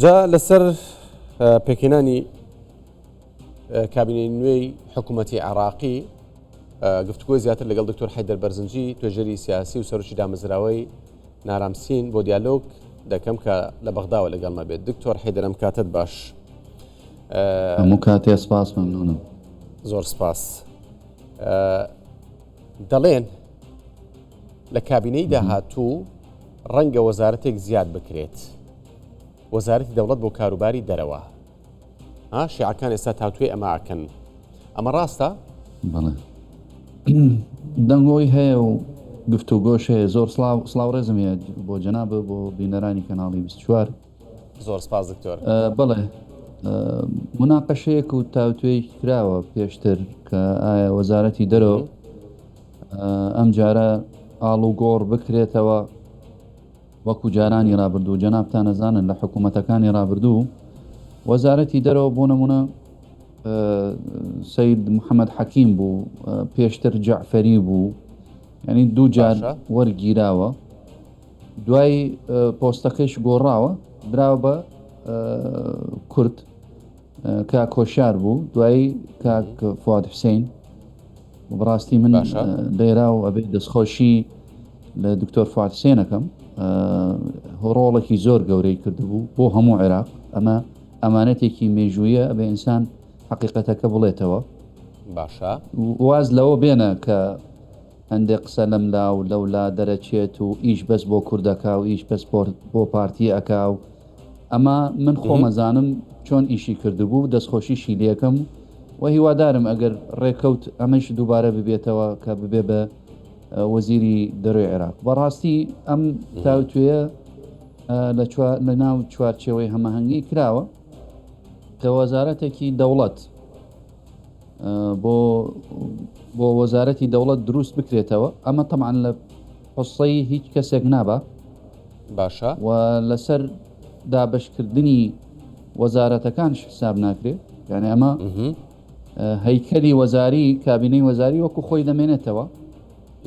جا لسر پێکێنانی کابینەی نوێی حکوومەتی عراقی گفتوگۆی زیاتر لەگەڵ دکتۆر حەیدەر بەرزنجی توێژەری سیاسی و سەرۆکی دامەزراوەی نارامسین بۆ دیالۆگ دەکەم کە لە بەغداوە لەگەڵمە بێت. دکتۆر حەیدەر ئەم کاتت باش. هەموو کاتێ سپاس مەمنونم. زۆر سپاس. دەڵێن لە کابینەی داهاتوو ڕەنگە وەزارەتێک زیاد بکرێت، وەزارەتی دەوڵەت بۆ کاروباری دەرەوە. شیعەکان ئێستا تاوتوێ ئەماکەن، ئەمە ڕاستە؟ بەڵێ دەنگۆی هەیە و گفتوگۆش هەیە. زۆر سڵاو ڕێزم هەیە بۆ جەنابە بۆ بینەرانی کەناڵی 24. زۆر سپاس دکتۆر. بەڵێ مناقەشەیەک و تاوتوێی کراوە پێشتر کە ئایا وەزارەتی دەرەوە ئەم جارە ئاڵ و گۆڕ بکرێتەوە وەکو جارانی ڕابردوو. جەنابتان نەزانن لە حکوومەتەکانی ڕابردوو وەزارەتی دەرەوە بۆ نمونە سەید محەممەد حەکیم بوو، پێشتر جەعفەری بوو، ینی دوو جار وەرگیراوە، دوای پۆستەکەیش گۆڕاوە براوە بە کورد کا کۆشار بوو، دوای کاک فواد حوسێن. بڕاستی من لێرا و ئەبێ دەستخۆشی لە دکتۆر فواد حوسێنەکەم، ڕۆڵێکی زۆر گەورەی کردبوو بۆ هەموو عێراق. ئەمە ئەمانەتێکی مێژوویە، ئەبێ ئینسان حقیقەتەکە بڵێتەوە. باشە واز لەوە بێنە کە هەندێک قسە لەم لا و لەولا دەرەچێت و ئیش بەس بۆ کوردەکە و ئیش بەس بۆ پارتی ئەکا و ئەمە من خۆمەزانم چۆن ئیشی کردبوو، دەستخۆشیشی لێکم و هیوادارم ئەگەر ڕێکەوت ئەمەش دووبارە ببێتەوە کە ببێ بە وەزیری دەروی عێراق. بەڕاستی ئەم تاوتوێیە لە ناو چوارچێوەی هەمەهەنگی کراوە کە وەزارەتێکی دەوڵەت بۆ وەزارەتی دەوڵەت دروست بکرێتەوە. ئەمە تەمان لە قسەی هیچ کەسێک نابە. باشە و لەسەر دابشکردنی وەزارەتەکانش حساب ناکرێت. یعنی ئەمە هەیکەلی وەزاری کابینەی وەزاری وەکو خۆی دەمێنێتەوە.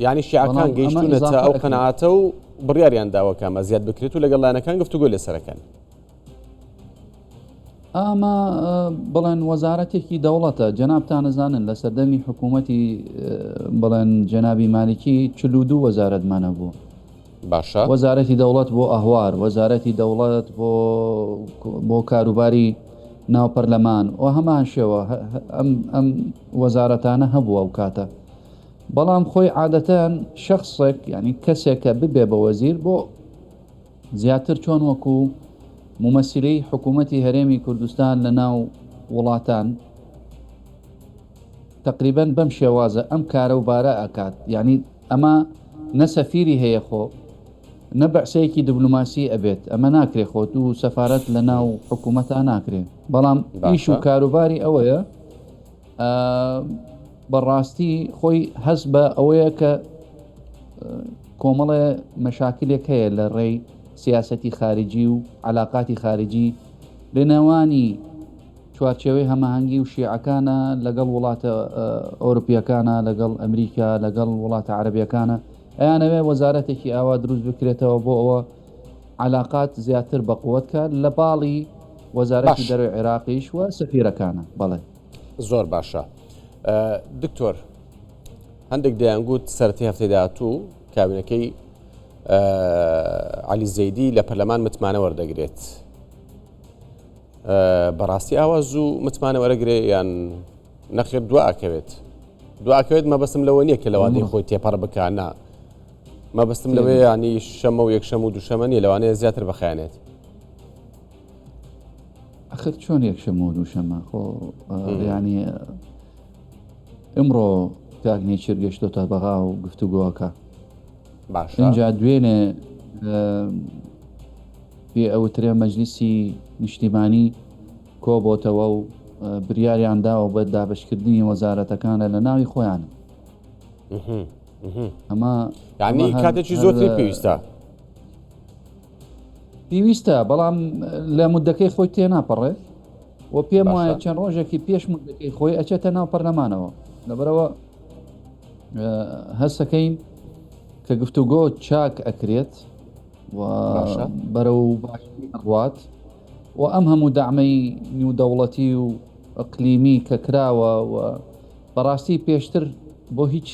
یعنی شیعەکان گەیشتونەتە ئەو قەنەعاتە و بڕیاریان داوە کە ئەمە زیاد بکرێت و لەگەڵ لایەنەکان گفتوگۆ لێسەرەکەن. ئەمە بڵێن وەزارەتێکی دەوڵەتە. جەنابتان نەزانن لە سەردەمی حکوومەتی بڵێن جەنابی مالیکی 42 وەزارەتمانە بوو. باشە وەزارەتی دەوڵەت بۆ ئەهوار، وەزارەتی دەوڵەت بۆ کاروباری ناو پەرلەمان و هەمان شێوە ئەم وەزارەتانە هەبووە ئەو کاتە. بەڵام خۆی عادەتەن شخصێک ینی کەسێکە ببێ بە وەزیر بۆ زیاتر چۆن وەکو ممەسیلەی حکوومەتی هەرێمی کوردستان لە ناو وڵاتان تقریبەن بەم شێوازە ئەم کارە و بارە ئەکات. یعنی ئەمە نەسەفیری هەیە خۆ نە بەعسەیەکی دیبلۆماسی ئەبێت، ئەمە ناکرێ خۆت و سەفارەت لە ناو حکوومەتە ناکرێت. بەڵام ئیش و کاروباری ئەوەیە بەڕاستی خۆی هەست بە ئەوەیە کە کۆمەڵێ مەشاکلێک هەیە لە ڕێی سیاسەتی خارجی و علاقاتی خارجی لە نێوانی چوارچێوەی هەماهەنگی و شیعەکانە لەگەڵ وڵاتە ئەوروپیەکانە، لەگەڵ ئەمریکا، لەگەڵ وڵاتە عەرەبیەکانە. ئەیانەوێ وەزارەتێکی ئاوا دروست بکرێتەوە بۆ ئەوە علاقات زیاتر بەقووەت کات لە باڵی وەزارەتی دەروی عێراقیش و سەفیرەکانە. بەڵێ زۆر باشە. دکتۆر هەندێک دەیانگوت سەرەتی هەفتەی داهاتوو کابینەکەی عەلی زەیدی لە پەرلەمان متمانە وەردەگرێت. بەڕاستی ئاوا زوو متمانە وەرەگرێ یان نەخێر دواکەوێت مەبەستم لەوە نییە کە لەوانەیە خۆی تێپەڕ بکانە، مەبەستم لەوەی ینی شەمە و یەکشەمە و دووشەمە نیە، لەوانەیە زیاتر بەخایەنێت. ئەخر چۆن یەکشەمە و دووشەمە خۆ ینی ئەمڕۆ کاک نێچیر گەشتۆتە بەغا و گفتوگۆەکە. باشە اینجا دوێنێ پێ ئەوترێ مەجلیسی نیشتیمانی کۆبۆتەوە و بریاریان داوە بە دابشکردنی وەزارەتەکانە لە ناوی خۆیان. ئەمە یعنی کاتێکی زۆرتری پێویستە بەڵام لە مودەکەی خۆی تێناپەڕێ و پێم وایە چەند ڕۆژێکی پێش مودەکەی خۆی ئەچێتە ناو پەرلەمانەوە. لەبەرەوە هەستەکەین کە گفتوگۆ چاک ئەکرێت و بەرەو باشی ئەڕوات وأمهم دعمي نيو دولتي وإقليمي ككراوة وبراستي بيشتر بو هيج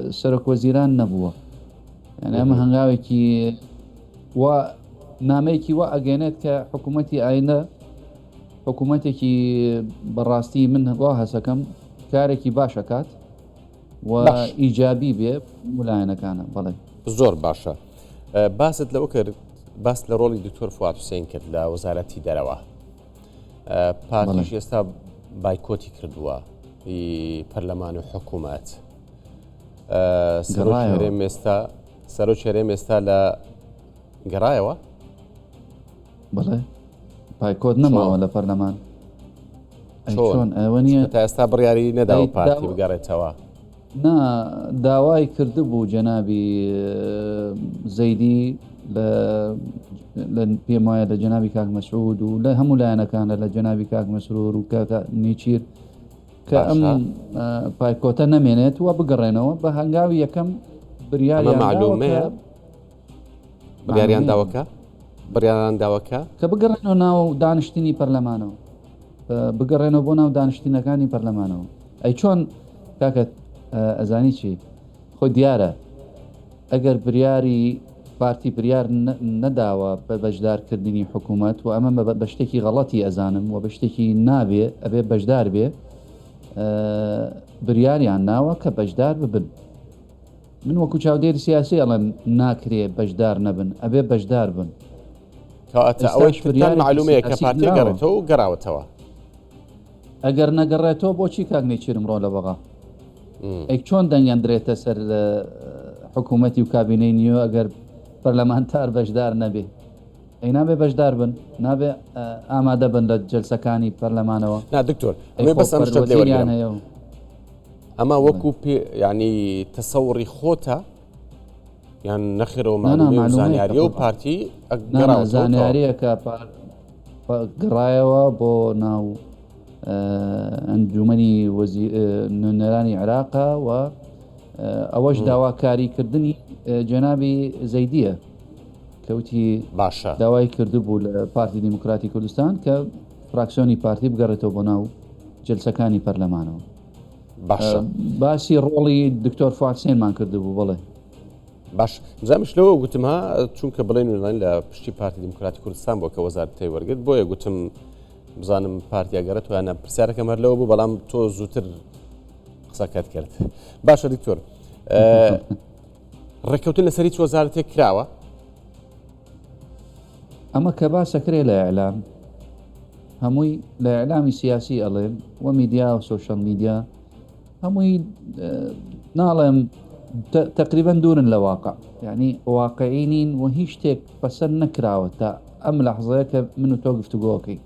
سرك وزيران نبوة يعني أما هنغاوكي وناميكي وأجينات كحكومتي أين حكومتي براستي منها وهسكم كاركي باشكات وإيجابي بيه ولا كان بلي زۆر باشە باست لەوە کرد باس لە ڕۆڵی دکتۆر فواد حوسێن کرد لە وەزارەتی دەرەوە پارتیش ئێستا بایکۆتی کردووە پەرلەمان و حکوومەت سەرۆ چێرێم ئێستا لە گەڕایەوە بڵێ بایکۆت نەماوە لە پەرلەمان چۆن ئەوە نیە تا ئێستا بڕیاری نەداوە پارتی بگەڕێتەوە نا داوای کرده بوو جەنابی زەیدی لە پێم وایە لە جەنابی کاک مەسعود و لە هەموو لایەنەکانە لە جەنابی کاک مەسرور و کاک نیچیر کە ئەم پایکۆتە نەمێنێت وە بگەڕێنەوە بە هەنگاوی یەکەم بریاریان داوەکە کە بگەڕێنەوە ناو دانیشتنی پەرلەمانەوە بگەڕێنەوە بۆ ناو دانیشتینەکانی پەرلەمانەوە ئەی چۆن کاکە ئەزانی چی خۆ دیارە ئەگەر بریاری پارتی بریار نەداوە بە بەشدارکردنی حکوومەت و ئەمە بە شتێکی غەڵەتی ئەزانم و بە شتێکی نابێ ئەبێ بەشدار بێ بریاریان ناوە کە بەشدار ببن من وەکو چاودێری سیاسی ئەڵێن ناکرێ بەشدار نەبن ئەبێ بەشدار بن ئەوەی معلومەیە کە پارتی گەڕێتەوە و گەڕاوەتەوە ئەگەر نەگەڕێتەوە بۆچی کاگنی چرم ڕۆ لە بەغا ئەی چۆن دەنگەندرێتە سەر حکوومەتی و کابینەی نیۆ ئەگەر پەرلەمانتار بەشدار نەبێ ئەی نابێ بەشدار بن نابێ ئامادە بن لە جەلسەکانی پەرلەمانەوە دکتۆر ئەمە وەکو ینی تەسەوڕی خۆتە یان نەخێرەوە زانیاریە و پارتی زانیاریەکە گەڕایەوە بۆ ناو ئەنجومەنی نوێنەرانی عێراقا و ئەوەش داواکاریکردنی جەنابی زەیدیە کەوتی باشە داوای کردبوو لە پارتی دیموکراتی کوردستان کە فراکسیۆنی پارتی بگەڕێتەوە بۆ ناو جلسەکانی پەرلەمانەوە باشە باسی ڕۆڵی دکتۆر فواد حوسێنمان کردبوو بڵێ باش زانش لەوە گوتمها چونکە بڵێن وێنڵین لە پشتی پارتی دیموکراتی کوردستان بۆ کە وەزارەتی وەرگرت بۆیە گوتم بزانم پارتیاگەرێت و یانە پرسیارەکەم هەر لەوە بوو بەڵام تۆ زووتر قسەکەت کرد باشە دکتۆر ڕێککەوتن لەسەری چ وەزارەتێک کراوە ئەمە کە باسەکرێ لە ئەعلام هەمووی لە ئەعلامی سیاسی ئەڵێم و میدیا و سۆشەل میدیا هەمووی ناڵێم تقریبا دوورن لە واقع یعنی واقعینین و هیچ شتێک پەسەند نەکراوە تا ئەم لەحظەیە کە من و تۆ گفتوگۆکەی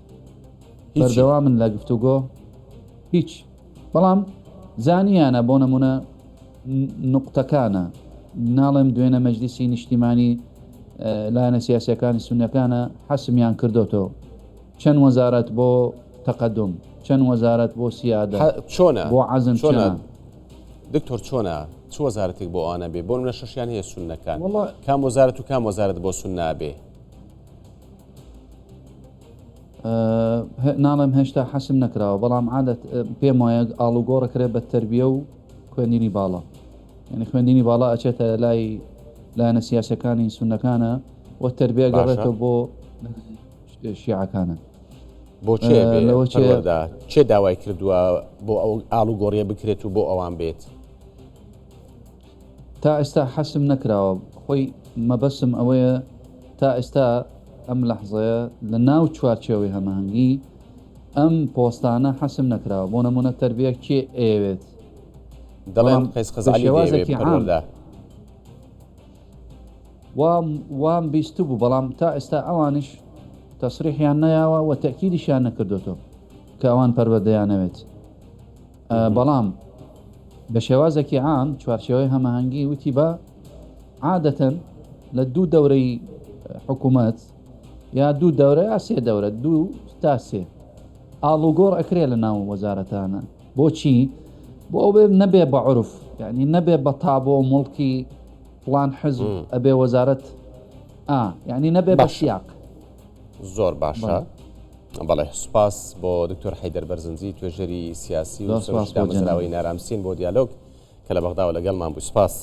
بەردەوا من لە گفتوگۆ هیچ بەڵام زانیانە بۆ نمونە نقطەکانە ناڵێم دوێنە مەجلیسی نیشتیمانی لایەنە سیاسیەکانی سونیەکانە حەسمیان کردوتەوە چەند وەزارەت بۆ تەقەدم چەند وەزارەت بۆ سیادە چۆنە بۆ عەزم چۆنە دکتۆر چۆنە چ وەزارەتێک بۆ ئەوانە بێ بۆ منە شەشیان هەیە سونەکان کام وەزارەت و کام وەزارەت بۆ سوننا بێ ناڵێم هێشتا حەسم نەکراوە بەڵام عادەت پێم وایە ئاڵوگۆڕەکرێت بە تەربیە و خوێندنی باڵا یعنی خوێندنی باڵا ئەچێتە لای لایەنە سیاسەکانی سونەکانە و تەربیە گەڕێتەوە بۆ شیعەکانە بۆ چێ داوای کردووە بۆ ئەو ئاڵوگۆڕیە بکرێت و بۆ ئەوان بێت تا ئێستا حەسم نەکراوە خۆی مەبەسم ئەوەیە تا ئێستا ئەم لەحظەیە لە ناو چوارچێوەی هەماهەنگی ئەم پۆستانە حەسم نەکراوە بۆ نمونە تەربیە کێ ئەوێت دەڵێن قەیس خەزالی پەروەردە وام بیست بوو بەڵام تا ئێستا ئەوانش تەسریحیان نەیاوە و تەکیدیشیان نەکردوتەوە کە ئەوان پەروەردەیانەوێت بەڵام بە شێوازێکی عام چوارچێوەی هەماهەنگی وتی بە عادەتەن لە دوو دەورەی حکوومەت یا دوو دەورە یا سێ دەورە دوو تا سێ ئاڵوگۆڕ ئەکرێ لە ناو وەزارەتانە بۆچی بۆ ئەو نەبێ بە عورف یعنی نەبێ بە تابۆ مڵکی فڵان حزب ئەبێ وەزارەت یعنی نەبێ بە سیاق زۆر باشە بەڵێ سوپاس بۆ دکتۆر حەیدەر بەرزنجی توێژەری سیاسی و سپاس بۆ دامەزراوەی نارامسین بۆ دیالۆگ کە لە بەغداوە لەگەڵمان بوو. سپاس.